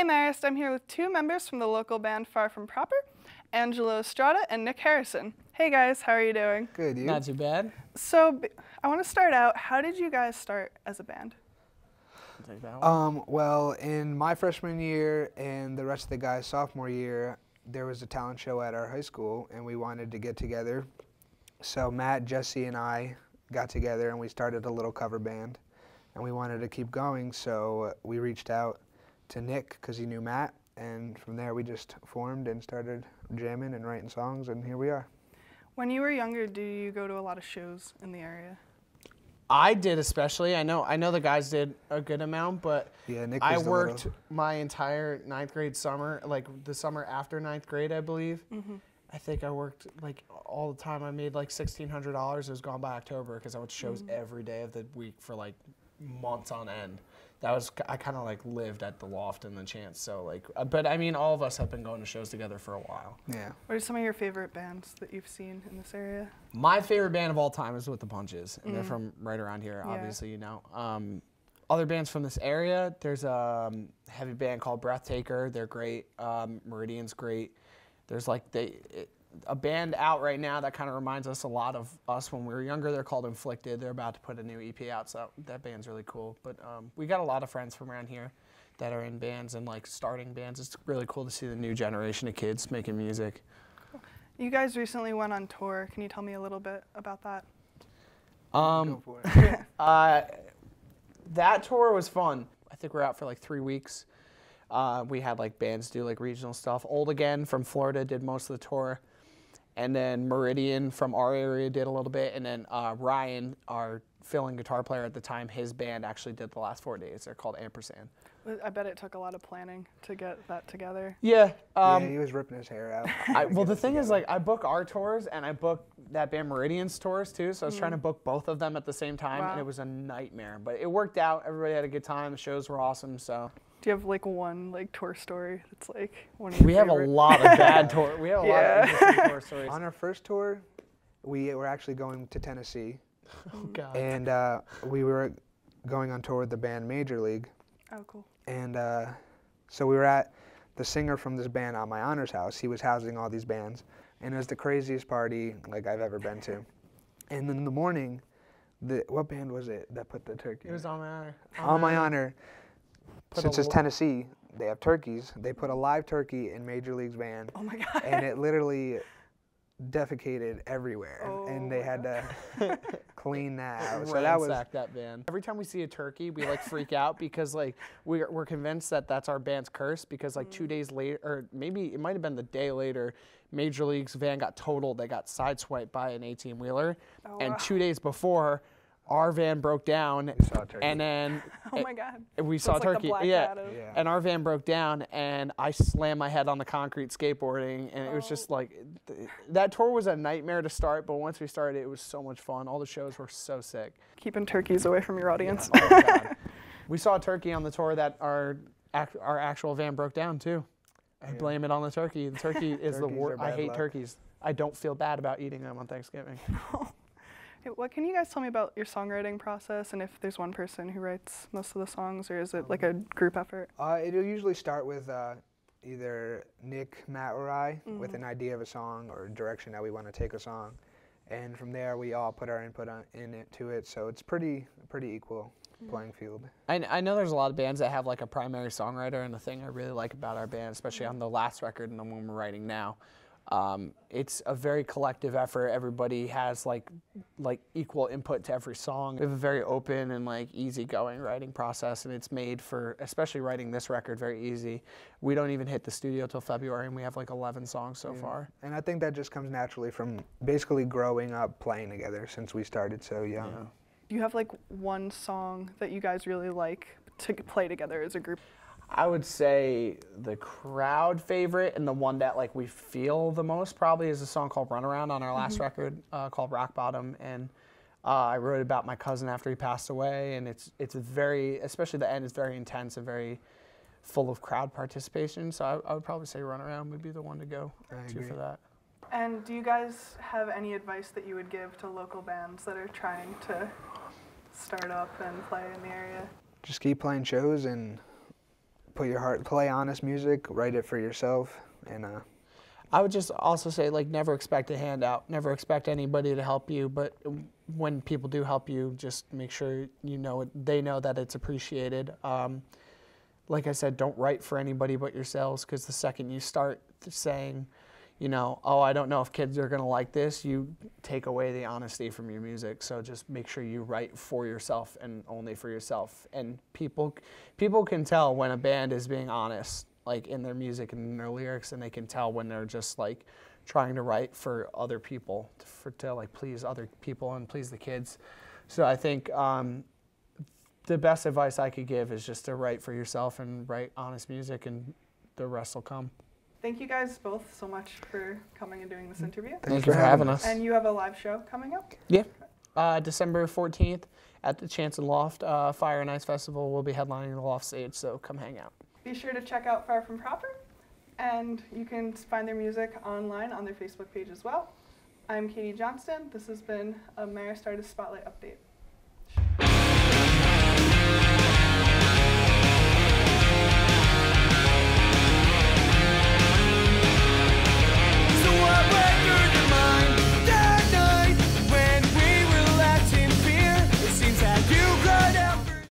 Marist. I'm here with two members from the local band Far From Proper, Angelo Estrada and Nick Harrison. Hey guys, how are you doing? Good, you? Not too bad. So, I want to start out, how did you guys start as a band? Take that one. Well, in my freshman year and the rest of the guys' sophomore year, there was a talent show at our high school, and we wanted to get together. So Matt, Jesse, and I got together, and we started a little cover band, and we wanted to keep going, so we reached out to Nick because he knew Matt, and from there we just formed and started jamming and writing songs, and here we are. When you were younger, do you go to a lot of shows in the area? I did especially. I know the guys did a good amount, but Yeah, Nick I was the worked little- my entire 9th grade summer, like the summer after 9th grade, I believe. I think I worked like all the time. I made like $1,600. It was gone by October because I went to shows every day of the week for like months on end. I kind of like lived at the Loft and the Chance. So like, but I mean, all of us have been going to shows together for a while. Yeah. What are some of your favorite bands that you've seen in this area? My favorite band of all time is With the Punches, and they're from right around here, Yeah. obviously, you know. Other bands from this area, there's a heavy band called Breathtaker. They're great. Meridian's great. There's like a band out right now that kind of reminds us a lot of us when we were younger. They're called Inflicted. They're about to put a new EP out, so that band's really cool. But we got a lot of friends from around here that are in bands and like starting bands. It's really cool to see the new generation of kids making music. You guys recently went on tour. Can you tell me a little bit about that? Go for it. That tour was fun. I think we're out for like 3 weeks. We had like bands do like regional stuff. Old Again from Florida did most of the tour. And then Meridian from our area did a little bit. And then Ryan, our fill-in guitar player at the time, his band actually did the last 4 days. They're called Ampersand. I bet it took a lot of planning to get that together. Yeah. Yeah, he was ripping his hair out. Well, the thing is, like, I book our tours and I book that band Meridian's tours too. So I was trying to book both of them at the same time, and it was a nightmare. But it worked out. Everybody had a good time. The shows were awesome. So. Do you have like one like tour story that's like one of your We have a favorite? lot of bad tours. We have a lot of interesting tour stories. On our first tour, we were actually going to Tennessee, Oh God. and we were going on tour with the band Major League. Oh, cool. And so we were at the singer from this band on my honor's house. He was housing all these bands, and it was the craziest party like I've ever been to. And in the morning, what band was it that put the turkey? It was On My Honor. On My Honor. Put Since a it's Tennessee, they have turkeys. They put a live turkey in Major League's van, Oh my God. and it literally defecated everywhere, and they Oh had to clean that out. So that was Ransack that band. Every time we see a turkey, we like freak out because like we're convinced that that's our band's curse because like 2 days later, or maybe it might have been the day later, Major League's van got totaled. They got sideswiped by an 18-wheeler, and wow. 2 days before, our van broke down, saw a turkey. and then Oh my God. we So saw it's like the turkey. Black Yeah. Adam. Yeah. And our van broke down, and I slammed my head on the concrete skateboarding, and it was just like, that tour was a nightmare to start, but once we started, it was so much fun. All the shows were so sick. Keeping turkeys away from your audience. Oh my God. We saw a turkey on the tour that our actual van broke down too. I blame it on the turkey. The turkey is the Turkeys are worst. I bad hate luck. turkeys. I don't feel bad about eating them on Thanksgiving. Hey, what can you guys tell me about your songwriting process and if there's one person who writes most of the songs, or is it like a group effort? It'll usually start with either Nick, Matt, or I with an idea of a song or direction that we want to take a song, and from there we all put our input into it. So it's pretty equal playing field. I know there's a lot of bands that have like a primary songwriter, and the thing I really like about our band, especially on the last record and the one we're writing now, it's a very collective effort. Everybody has like equal input to every song. We have a very open and like easygoing writing process, and it's made for, especially writing this record, very easy. We don't even hit the studio till February, and we have like 11 songs so far. And I think that just comes naturally from basically growing up playing together since we started so young. Yeah. Do you have like one song that you guys really like to play together as a group? I would say the crowd favorite and the one that like we feel the most probably is a song called Runaround on our last record called Rock Bottom, and I wrote about my cousin after he passed away, and it's very, especially the end is very intense and very full of crowd participation, so I would probably say Runaround would be the one to go to for that. And do you guys have any advice that you would give to local bands that are trying to start up and play in the area? Just keep playing shows and play honest music, write it for yourself, and I would just also say, like, never expect a handout. Never expect anybody to help you, but when people do help you, just make sure they know that it's appreciated. Like I said, don't write for anybody but yourselves, because the second you start saying, oh, I don't know if kids are going to like this, you take away the honesty from your music. So just make sure you write for yourself and only for yourself. And people can tell when a band is being honest, like in their music and in their lyrics, and they can tell when they're just like trying to write for other people to like please other people and please the kids. So I think the best advice I could give is just to write for yourself and write honest music, and the rest will come. Thank you guys both so much for coming and doing this interview. Thank you for having us. And you have a live show coming up? Yeah. December 14th at the Chance and Loft Fire and Ice Festival. We'll be headlining the Loft stage, so come hang out. Be sure to check out Far From Proper, and you can find their music online on their Facebook page as well. I'm Katie Johnston. This has been a Marist Artist Spotlight Update.